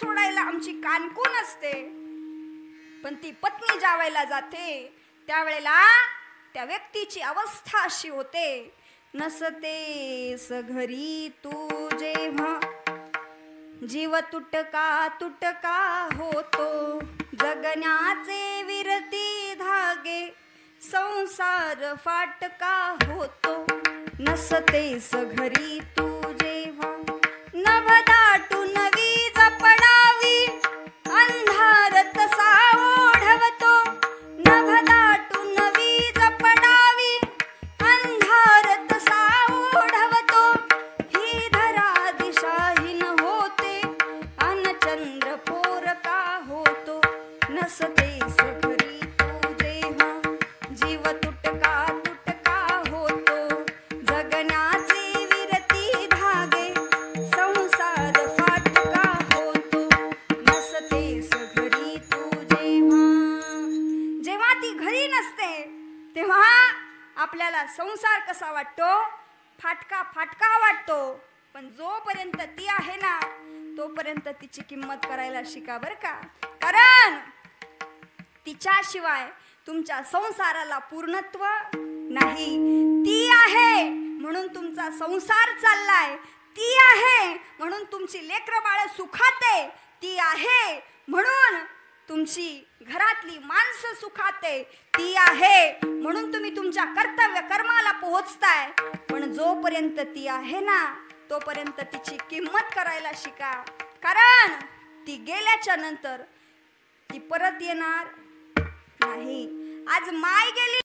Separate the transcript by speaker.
Speaker 1: सोडायला आमची कानकून असते, पण ती पत्नी ज्या वेळेला जाते त्यावेळेला त्या व्यक्तीची अवस्था अशी होते, नसतेस घरी तू जेव्हा जीव तुटका तुटका होतो, जगण्याचे विरती धागे संसार फाटका होतो, नसतेस घरी तू जेव्हा नभ दाटून वीज पडावी अंधार तसा ओढवतो, नभ दाटून वीज पडावी अंधार तसा ओढवतो, ही धरा दिशाहीन होते अन चंद्र पोरका होतो, नसतेस घरी तू जेव्हा जीव तुटका तुटका होतो, जगण्याचे विरती धागे संसार फाटका होतो, नसतेस घरी तू जेव्हा. जेव्हा ती घरी नसते तेव्हा आपल्याला संसार कसा वाटतो, फाटका फाटका वाटतो, पण जोपर्यंत ती आहे ना तोपर्यंत तिची किंमत करायला शिका बर का. कारण तिच्याशिवाय तुमच्या संसाराला पूर्णत्व नाही. ती आहे म्हणून तुमचा संसार चाललाय, ती आहे म्हणून तुमची लेकरं बाळ सुखात आहे, ती आहे म्हणून तुमची घरातली माणसं सुखात आहे, ती आहे म्हणून तुम्ही तुमच्या कर्तव्य कर्माला पोहोचताय. पण जोपर्यंत ती आहे ना तोपर्यंत तिची किंमत करायला शिका. कारण ती गेल्याच्या नंतर ती परत येणार नाही. आज माय गेली